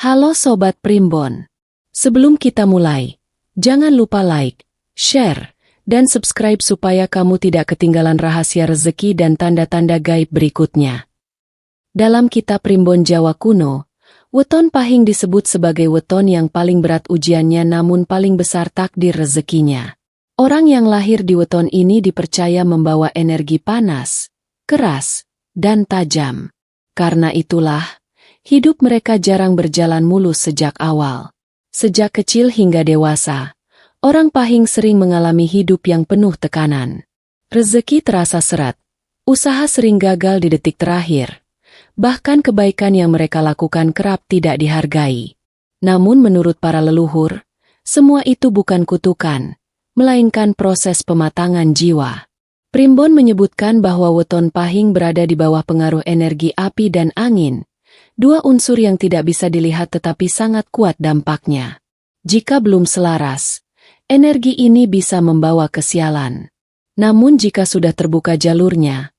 Halo Sobat Primbon. Sebelum kita mulai, jangan lupa like, share, dan subscribe supaya kamu tidak ketinggalan rahasia rezeki dan tanda-tanda gaib berikutnya. Dalam kitab Primbon Jawa kuno, weton pahing disebut sebagai weton yang paling berat ujiannya namun paling besar takdir rezekinya. Orang yang lahir di weton ini dipercaya membawa energi panas, keras, dan tajam. Karena itulah, hidup mereka jarang berjalan mulus sejak awal. Sejak kecil hingga dewasa, orang pahing sering mengalami hidup yang penuh tekanan. Rezeki terasa seret, usaha sering gagal di detik terakhir. Bahkan kebaikan yang mereka lakukan kerap tidak dihargai. Namun menurut para leluhur, semua itu bukan kutukan, melainkan proses pematangan jiwa. Primbon menyebutkan bahwa weton pahing berada di bawah pengaruh energi api dan angin, dua unsur yang tidak bisa dilihat tetapi sangat kuat dampaknya. Jika belum selaras, energi ini bisa membawa kesialan. Namun jika sudah terbuka jalurnya,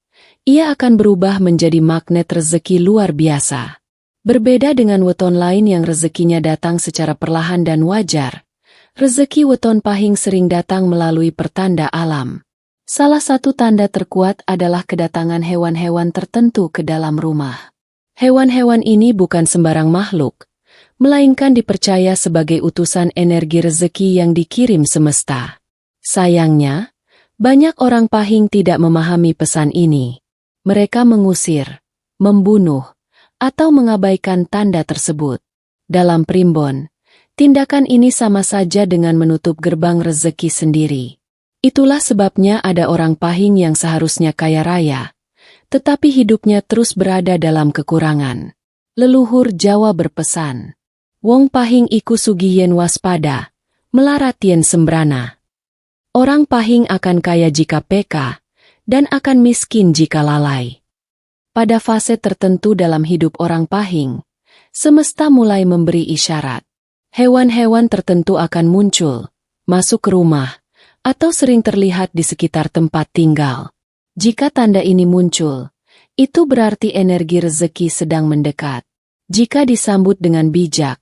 ia akan berubah menjadi magnet rezeki luar biasa. Berbeda dengan weton lain yang rezekinya datang secara perlahan dan wajar, rezeki weton pahing sering datang melalui pertanda alam. Salah satu tanda terkuat adalah kedatangan hewan-hewan tertentu ke dalam rumah. Hewan-hewan ini bukan sembarang makhluk, melainkan dipercaya sebagai utusan energi rezeki yang dikirim semesta. Sayangnya, banyak orang pahing tidak memahami pesan ini. Mereka mengusir, membunuh, atau mengabaikan tanda tersebut. Dalam Primbon, tindakan ini sama saja dengan menutup gerbang rezeki sendiri. Itulah sebabnya ada orang pahing yang seharusnya kaya raya, tetapi hidupnya terus berada dalam kekurangan. Leluhur Jawa berpesan, "Wong pahing iku sugih yen waspada, melarat yen sembrana." Orang pahing akan kaya jika peka, dan akan miskin jika lalai. Pada fase tertentu dalam hidup orang pahing, semesta mulai memberi isyarat. Hewan-hewan tertentu akan muncul, masuk ke rumah, atau sering terlihat di sekitar tempat tinggal. Jika tanda ini muncul, itu berarti energi rezeki sedang mendekat. Jika disambut dengan bijak,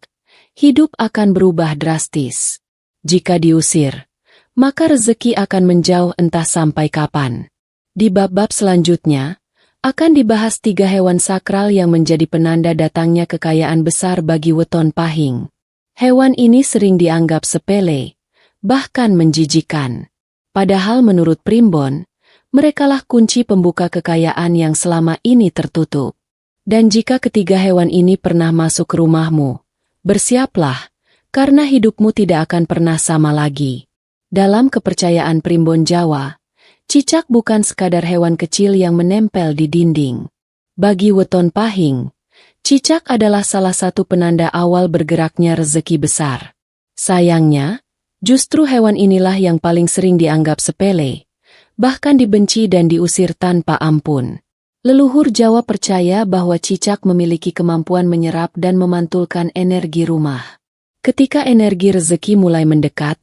hidup akan berubah drastis. Jika diusir, maka rezeki akan menjauh entah sampai kapan. Di bab-bab selanjutnya, akan dibahas 3 hewan sakral yang menjadi penanda datangnya kekayaan besar bagi weton pahing. Hewan ini sering dianggap sepele, bahkan menjijikan. Padahal menurut Primbon, merekalah kunci pembuka kekayaan yang selama ini tertutup. Dan jika ketiga hewan ini pernah masuk ke rumahmu, bersiaplah, karena hidupmu tidak akan pernah sama lagi. Dalam kepercayaan Primbon Jawa, cicak bukan sekadar hewan kecil yang menempel di dinding. Bagi weton pahing, cicak adalah salah satu penanda awal bergeraknya rezeki besar. Sayangnya, justru hewan inilah yang paling sering dianggap sepele, bahkan dibenci dan diusir tanpa ampun. Leluhur Jawa percaya bahwa cicak memiliki kemampuan menyerap dan memantulkan energi rumah. Ketika energi rezeki mulai mendekat,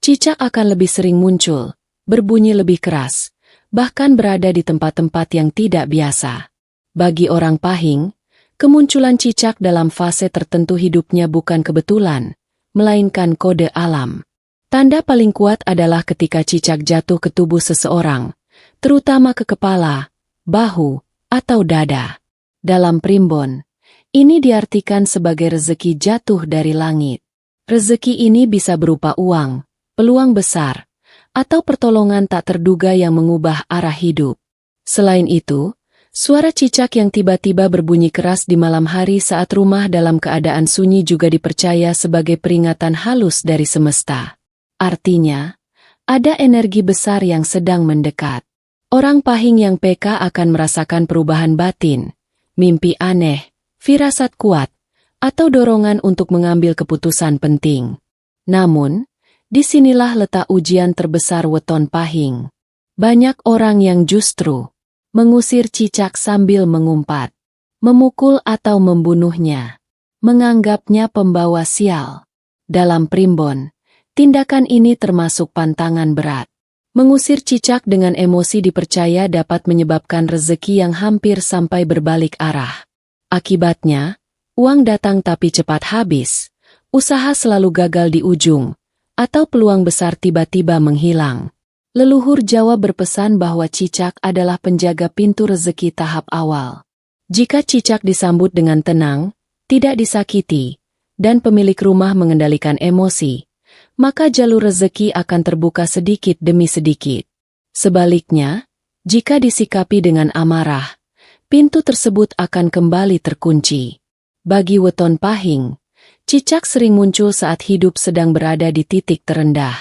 cicak akan lebih sering muncul, berbunyi lebih keras, bahkan berada di tempat-tempat yang tidak biasa. Bagi orang pahing, kemunculan cicak dalam fase tertentu hidupnya bukan kebetulan, melainkan kode alam. Tanda paling kuat adalah ketika cicak jatuh ke tubuh seseorang, terutama ke kepala, bahu, atau dada. Dalam Primbon, ini diartikan sebagai rezeki jatuh dari langit. Rezeki ini bisa berupa uang, peluang besar, atau pertolongan tak terduga yang mengubah arah hidup. Selain itu, suara cicak yang tiba-tiba berbunyi keras di malam hari saat rumah dalam keadaan sunyi juga dipercaya sebagai peringatan halus dari semesta. Artinya, ada energi besar yang sedang mendekat. Orang pahing yang peka akan merasakan perubahan batin, mimpi aneh, firasat kuat, atau dorongan untuk mengambil keputusan penting. Namun, disinilah letak ujian terbesar weton pahing. Banyak orang yang justru mengusir cicak sambil mengumpat, memukul atau membunuhnya, menganggapnya pembawa sial. Dalam Primbon, tindakan ini termasuk pantangan berat. Mengusir cicak dengan emosi dipercaya dapat menyebabkan rezeki yang hampir sampai berbalik arah. Akibatnya, Uang datang tapi cepat habis, usaha selalu gagal di ujung, atau peluang besar tiba-tiba menghilang. Leluhur Jawa berpesan bahwa cicak adalah penjaga pintu rezeki tahap awal. Jika cicak disambut dengan tenang, tidak disakiti, dan pemilik rumah mengendalikan emosi, maka jalur rezeki akan terbuka sedikit demi sedikit. Sebaliknya, jika disikapi dengan amarah, pintu tersebut akan kembali terkunci. Bagi weton pahing, cicak sering muncul saat hidup sedang berada di titik terendah.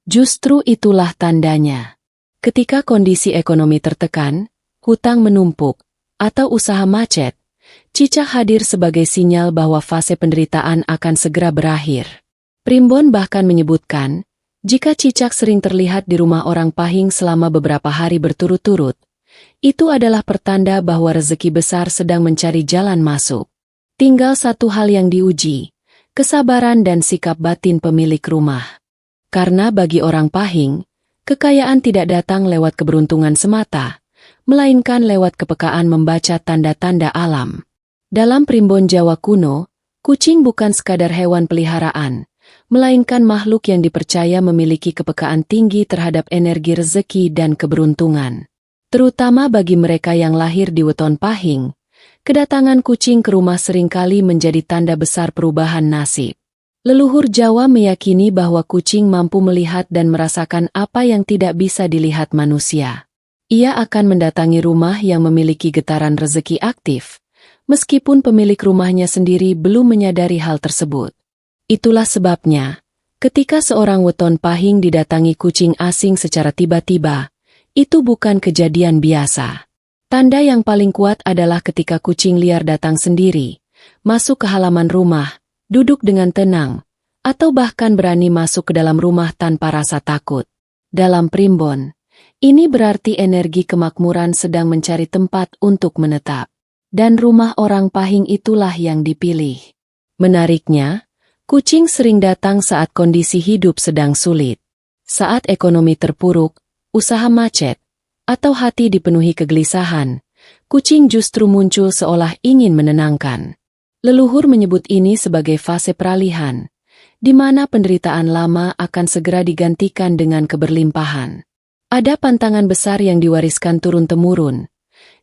Justru itulah tandanya. Ketika kondisi ekonomi tertekan, hutang menumpuk, atau usaha macet, cicak hadir sebagai sinyal bahwa fase penderitaan akan segera berakhir. Primbon bahkan menyebutkan, jika cicak sering terlihat di rumah orang pahing selama beberapa hari berturut-turut, itu adalah pertanda bahwa rezeki besar sedang mencari jalan masuk. Tinggal satu hal yang diuji, kesabaran dan sikap batin pemilik rumah. Karena bagi orang pahing, kekayaan tidak datang lewat keberuntungan semata, melainkan lewat kepekaan membaca tanda-tanda alam. Dalam primbon Jawa kuno, kucing bukan sekadar hewan peliharaan, melainkan makhluk yang dipercaya memiliki kepekaan tinggi terhadap energi rezeki dan keberuntungan. Terutama bagi mereka yang lahir di weton pahing, kedatangan kucing ke rumah seringkali menjadi tanda besar perubahan nasib. Leluhur Jawa meyakini bahwa kucing mampu melihat dan merasakan apa yang tidak bisa dilihat manusia. Ia akan mendatangi rumah yang memiliki getaran rezeki aktif, meskipun pemilik rumahnya sendiri belum menyadari hal tersebut. Itulah sebabnya, ketika seorang weton pahing didatangi kucing asing secara tiba-tiba, itu bukan kejadian biasa. Tanda yang paling kuat adalah ketika kucing liar datang sendiri, masuk ke halaman rumah, duduk dengan tenang, atau bahkan berani masuk ke dalam rumah tanpa rasa takut. Dalam primbon, ini berarti energi kemakmuran sedang mencari tempat untuk menetap. Dan rumah orang pahing itulah yang dipilih. Menariknya, kucing sering datang saat kondisi hidup sedang sulit. Saat ekonomi terpuruk, usaha macet, atau hati dipenuhi kegelisahan, kucing justru muncul seolah ingin menenangkan. Leluhur menyebut ini sebagai fase peralihan, di mana penderitaan lama akan segera digantikan dengan keberlimpahan. Ada pantangan besar yang diwariskan turun-temurun.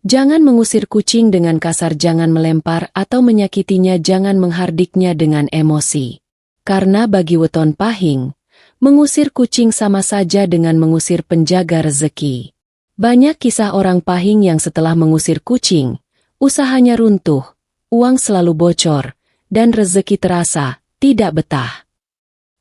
Jangan mengusir kucing dengan kasar, jangan melempar atau menyakitinya, jangan menghardiknya dengan emosi. Karena bagi weton pahing, mengusir kucing sama saja dengan mengusir penjaga rezeki. Banyak kisah orang pahing yang setelah mengusir kucing, usahanya runtuh, uang selalu bocor, dan rezeki terasa tidak betah.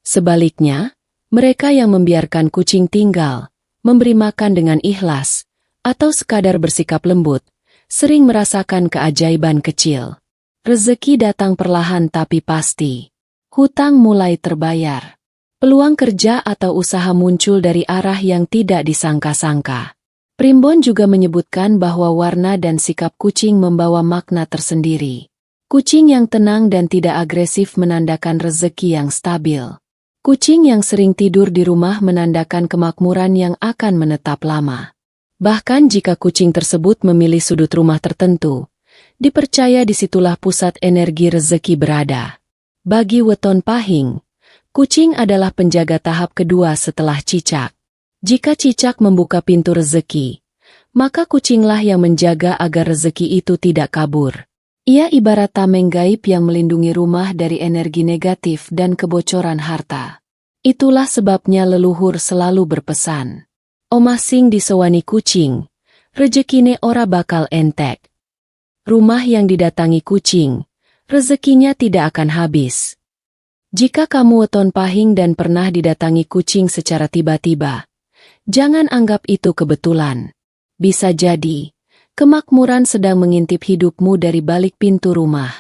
Sebaliknya, mereka yang membiarkan kucing tinggal, memberi makan dengan ikhlas, atau sekadar bersikap lembut, sering merasakan keajaiban kecil. Rezeki datang perlahan tapi pasti. Hutang mulai terbayar. Peluang kerja atau usaha muncul dari arah yang tidak disangka-sangka. Primbon juga menyebutkan bahwa warna dan sikap kucing membawa makna tersendiri. Kucing yang tenang dan tidak agresif menandakan rezeki yang stabil. Kucing yang sering tidur di rumah menandakan kemakmuran yang akan menetap lama. Bahkan jika kucing tersebut memilih sudut rumah tertentu, dipercaya disitulah pusat energi rezeki berada. Bagi weton pahing, kucing adalah penjaga tahap kedua setelah cicak. Jika cicak membuka pintu rezeki, maka kucinglah yang menjaga agar rezeki itu tidak kabur. Ia ibarat tameng gaib yang melindungi rumah dari energi negatif dan kebocoran harta. Itulah sebabnya leluhur selalu berpesan, omah sing disewani kucing, rezekine ora bakal entek. Rumah yang didatangi kucing, rezekinya tidak akan habis. Jika kamu weton pahing dan pernah didatangi kucing secara tiba-tiba, jangan anggap itu kebetulan. Bisa jadi kemakmuran sedang mengintip hidupmu dari balik pintu rumah.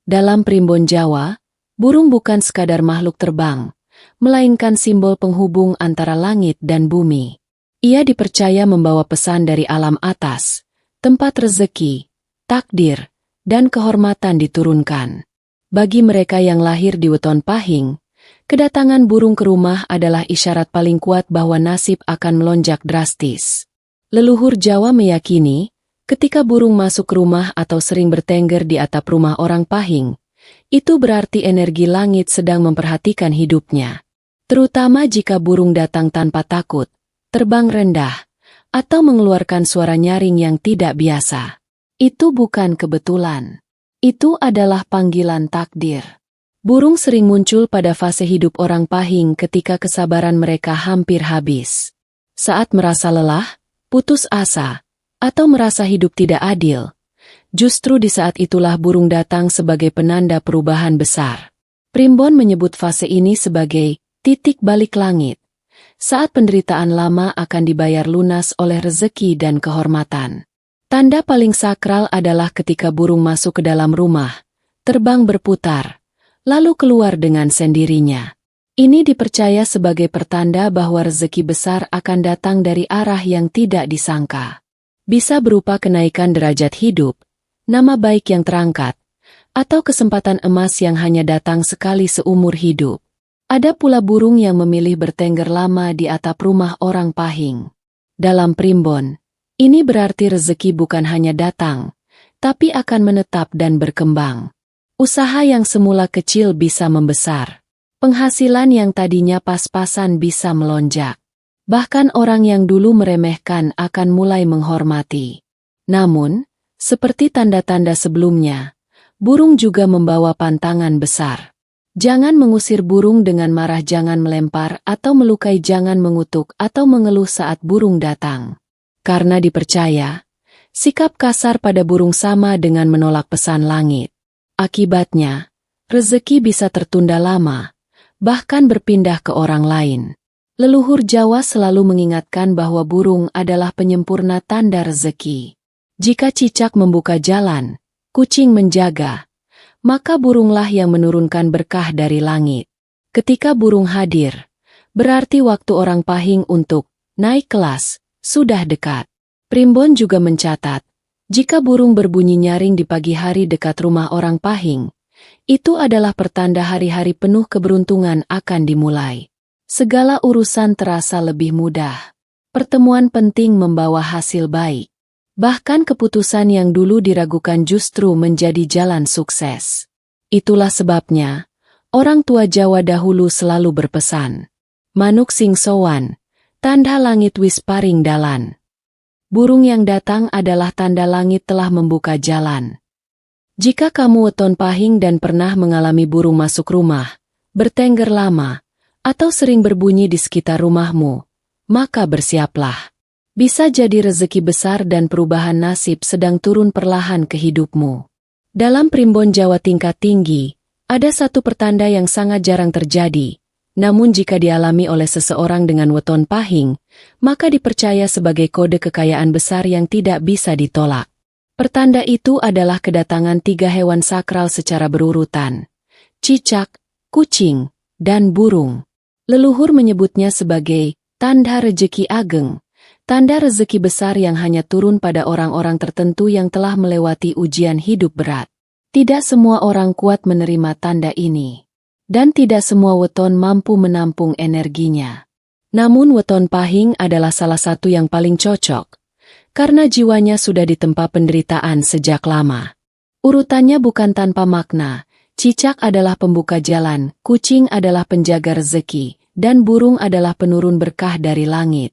Dalam primbon Jawa, burung bukan sekadar makhluk terbang, melainkan simbol penghubung antara langit dan bumi. Ia dipercaya membawa pesan dari alam atas, tempat rezeki, takdir, dan kehormatan diturunkan. Bagi mereka yang lahir di weton pahing, kedatangan burung ke rumah adalah isyarat paling kuat bahwa nasib akan melonjak drastis. Leluhur Jawa meyakini, ketika burung masuk ke rumah atau sering bertengger di atap rumah orang pahing, itu berarti energi langit sedang memperhatikan hidupnya. Terutama jika burung datang tanpa takut, terbang rendah, atau mengeluarkan suara nyaring yang tidak biasa. Itu bukan kebetulan. Itu adalah panggilan takdir. Burung sering muncul pada fase hidup orang Pahing ketika kesabaran mereka hampir habis. Saat merasa lelah, putus asa, atau merasa hidup tidak adil, justru di saat itulah burung datang sebagai penanda perubahan besar. Primbon menyebut fase ini sebagai titik balik langit, saat penderitaan lama akan dibayar lunas oleh rezeki dan kehormatan. Tanda paling sakral adalah ketika burung masuk ke dalam rumah, terbang berputar, lalu keluar dengan sendirinya. Ini dipercaya sebagai pertanda bahwa rezeki besar akan datang dari arah yang tidak disangka. Bisa berupa kenaikan derajat hidup, nama baik yang terangkat, atau kesempatan emas yang hanya datang sekali seumur hidup. Ada pula burung yang memilih bertengger lama di atap rumah orang Pahing. Dalam Primbon, ini berarti rezeki bukan hanya datang, tapi akan menetap dan berkembang. Usaha yang semula kecil bisa membesar. Penghasilan yang tadinya pas-pasan bisa melonjak. Bahkan orang yang dulu meremehkan akan mulai menghormati. Namun, seperti tanda-tanda sebelumnya, burung juga membawa pantangan besar. Jangan mengusir burung dengan marah, jangan melempar atau melukai, jangan mengutuk atau mengeluh saat burung datang. Karena dipercaya, sikap kasar pada burung sama dengan menolak pesan langit. Akibatnya, rezeki bisa tertunda lama, bahkan berpindah ke orang lain. Leluhur Jawa selalu mengingatkan bahwa burung adalah penyempurna tanda rezeki. Jika cicak membuka jalan, kucing menjaga, maka burunglah yang menurunkan berkah dari langit. Ketika burung hadir, berarti waktu orang Pahing untuk naik kelas sudah dekat. Primbon juga mencatat, jika burung berbunyi nyaring di pagi hari dekat rumah orang Pahing, itu adalah pertanda hari-hari penuh keberuntungan akan dimulai. Segala urusan terasa lebih mudah. Pertemuan penting membawa hasil baik. Bahkan keputusan yang dulu diragukan justru menjadi jalan sukses. Itulah sebabnya, orang tua Jawa dahulu selalu berpesan, manuk sing sowan, tanda langit wis paring dalan. Burung yang datang adalah tanda langit telah membuka jalan. Jika kamu weton Pahing dan pernah mengalami burung masuk rumah, bertengger lama, atau sering berbunyi di sekitar rumahmu, maka bersiaplah. Bisa jadi rezeki besar dan perubahan nasib sedang turun perlahan ke hidupmu. Dalam Primbon Jawa tingkat tinggi, ada satu pertanda yang sangat jarang terjadi, namun jika dialami oleh seseorang dengan weton Pahing, maka dipercaya sebagai kode kekayaan besar yang tidak bisa ditolak. Pertanda itu adalah kedatangan 3 hewan sakral secara berurutan: cicak, kucing, dan burung. Leluhur menyebutnya sebagai tanda rezeki ageng, tanda rezeki besar yang hanya turun pada orang-orang tertentu yang telah melewati ujian hidup berat. Tidak semua orang kuat menerima tanda ini, dan tidak semua weton mampu menampung energinya. Namun weton Pahing adalah salah satu yang paling cocok, karena jiwanya sudah ditempa penderitaan sejak lama. Urutannya bukan tanpa makna. Cicak adalah pembuka jalan, kucing adalah penjaga rezeki, dan burung adalah penurun berkah dari langit.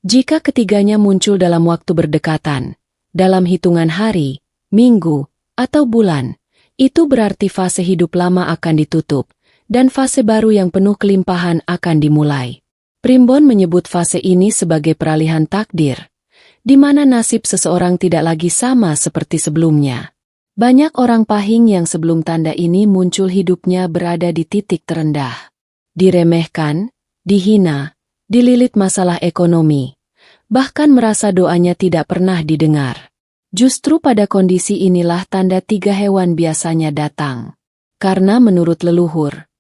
Jika ketiganya muncul dalam waktu berdekatan, dalam hitungan hari, minggu, atau bulan, itu berarti fase hidup lama akan ditutup, dan fase baru yang penuh kelimpahan akan dimulai. Primbon menyebut fase ini sebagai peralihan takdir, di mana nasib seseorang tidak lagi sama seperti sebelumnya. Banyak orang Pahing yang sebelum tanda ini muncul hidupnya berada di titik terendah. Diremehkan, dihina, dililit masalah ekonomi, bahkan merasa doanya tidak pernah didengar. Justru pada kondisi inilah tanda 3 hewan biasanya datang. Karena menurut leluhur,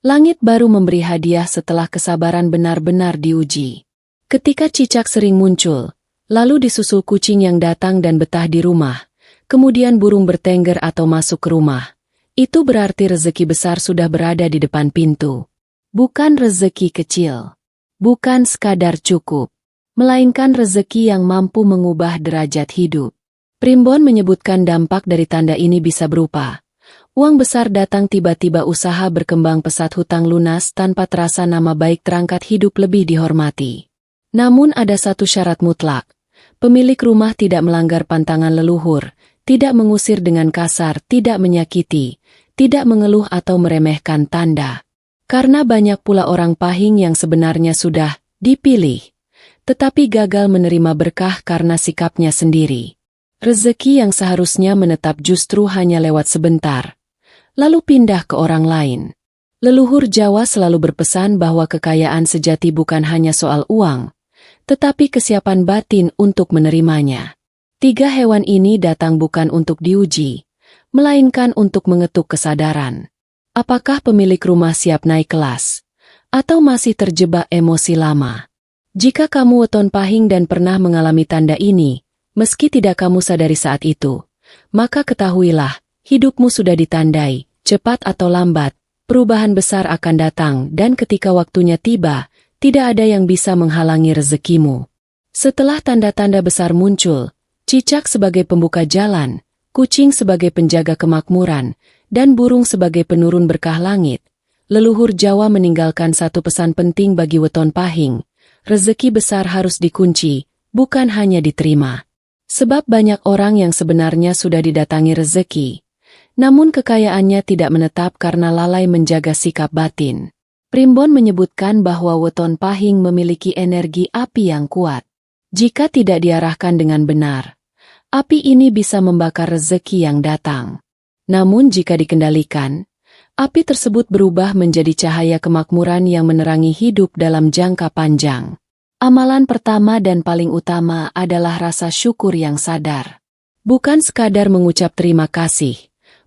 langit baru memberi hadiah setelah kesabaran benar-benar diuji. Ketika cicak sering muncul, lalu disusul kucing yang datang dan betah di rumah, kemudian burung bertengger atau masuk ke rumah, itu berarti rezeki besar sudah berada di depan pintu. Bukan rezeki kecil, bukan sekadar cukup, melainkan rezeki yang mampu mengubah derajat hidup. Primbon menyebutkan dampak dari tanda ini bisa berupa Uang besar datang tiba-tiba, usaha berkembang pesat, hutang lunas, tanpa terasa nama baik terangkat, hidup lebih dihormati. Namun ada satu syarat mutlak. Pemilik rumah tidak melanggar pantangan leluhur, tidak mengusir dengan kasar, tidak menyakiti, tidak mengeluh atau meremehkan tanda. Karena banyak pula orang pahing yang sebenarnya sudah dipilih, tetapi gagal menerima berkah karena sikapnya sendiri. Rezeki yang seharusnya menetap justru hanya lewat sebentar, lalu pindah ke orang lain. Leluhur Jawa selalu berpesan bahwa kekayaan sejati bukan hanya soal uang, tetapi kesiapan batin untuk menerimanya. 3 hewan ini datang bukan untuk diuji, melainkan untuk mengetuk kesadaran. Apakah pemilik rumah siap naik kelas, atau masih terjebak emosi lama? Jika kamu weton pahing dan pernah mengalami tanda ini, meski tidak kamu sadari saat itu, maka ketahuilah, hidupmu sudah ditandai, cepat atau lambat, perubahan besar akan datang dan ketika waktunya tiba, tidak ada yang bisa menghalangi rezekimu. Setelah tanda-tanda besar muncul, cicak sebagai pembuka jalan, kucing sebagai penjaga kemakmuran, dan burung sebagai penurun berkah langit, leluhur Jawa meninggalkan satu pesan penting bagi weton pahing: rezeki besar harus dikunci, bukan hanya diterima. Sebab banyak orang yang sebenarnya sudah didatangi rezeki, namun kekayaannya tidak menetap karena lalai menjaga sikap batin. Primbon menyebutkan bahwa weton pahing memiliki energi api yang kuat. Jika tidak diarahkan dengan benar, api ini bisa membakar rezeki yang datang. Namun jika dikendalikan, api tersebut berubah menjadi cahaya kemakmuran yang menerangi hidup dalam jangka panjang. Amalan pertama dan paling utama adalah rasa syukur yang sadar. Bukan sekadar mengucap terima kasih,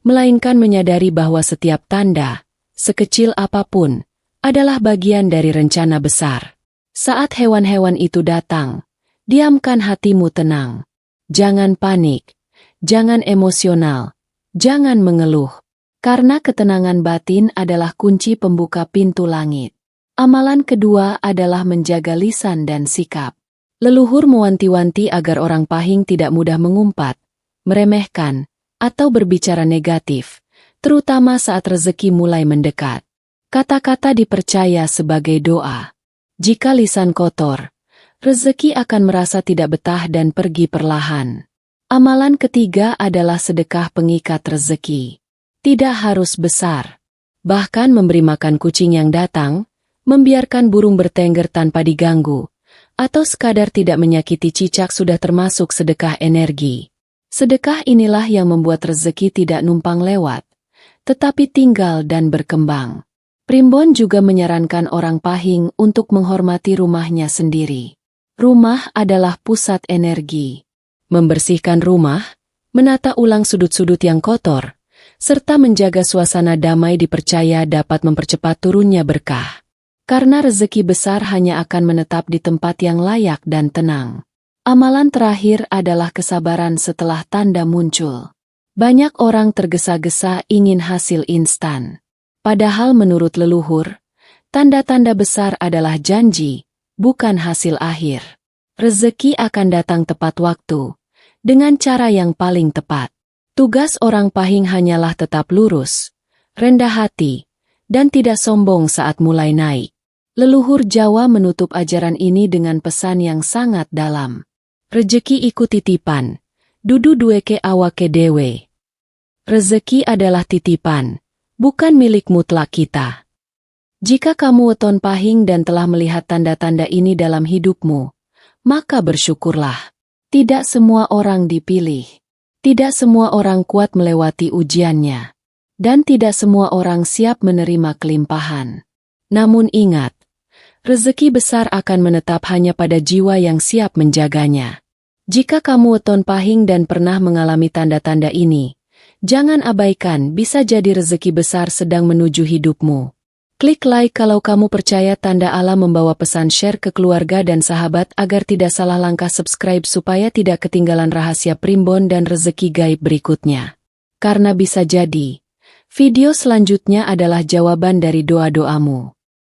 melainkan menyadari bahwa setiap tanda, sekecil apapun, adalah bagian dari rencana besar. Saat hewan-hewan itu datang, diamkan hatimu tenang. Jangan panik, jangan emosional, jangan mengeluh. Karena ketenangan batin adalah kunci pembuka pintu langit. Amalan kedua adalah menjaga lisan dan sikap. Leluhur mewanti-wanti agar orang pahing tidak mudah mengumpat, meremehkan, atau berbicara negatif, terutama saat rezeki mulai mendekat. Kata-kata dipercaya sebagai doa. Jika lisan kotor, rezeki akan merasa tidak betah dan pergi perlahan. Amalan ketiga adalah sedekah pengikat rezeki. Tidak harus besar. Bahkan memberi makan kucing yang datang, membiarkan burung bertengger tanpa diganggu, atau sekadar tidak menyakiti cicak sudah termasuk sedekah energi. Sedekah inilah yang membuat rezeki tidak numpang lewat, tetapi tinggal dan berkembang. Primbon juga menyarankan orang pahing untuk menghormati rumahnya sendiri. Rumah adalah pusat energi. Membersihkan rumah, menata ulang sudut-sudut yang kotor, serta menjaga suasana damai dipercaya dapat mempercepat turunnya berkah. Karena rezeki besar hanya akan menetap di tempat yang layak dan tenang. Amalan terakhir adalah kesabaran setelah tanda muncul. Banyak orang tergesa-gesa ingin hasil instan. Padahal menurut leluhur, tanda-tanda besar adalah janji, bukan hasil akhir. Rezeki akan datang tepat waktu, dengan cara yang paling tepat. Tugas orang pahing hanyalah tetap lurus, rendah hati, dan tidak sombong saat mulai naik. Leluhur Jawa menutup ajaran ini dengan pesan yang sangat dalam. Rezeki iku titipan, dudu duweke awake dewe. Rezeki adalah titipan, bukan milik mutlak kita. Jika kamu weton pahing dan telah melihat tanda-tanda ini dalam hidupmu, maka bersyukurlah. Tidak semua orang dipilih. Tidak semua orang kuat melewati ujiannya. Dan tidak semua orang siap menerima kelimpahan. Namun ingat, rezeki besar akan menetap hanya pada jiwa yang siap menjaganya. Jika kamu weton pahing dan pernah mengalami tanda-tanda ini, jangan abaikan, bisa jadi rezeki besar sedang menuju hidupmu. Klik like kalau kamu percaya tanda alam membawa pesan, share ke keluarga dan sahabat agar tidak salah langkah, subscribe supaya tidak ketinggalan rahasia primbon dan rezeki gaib berikutnya. Karena bisa jadi, video selanjutnya adalah jawaban dari doa-doamu.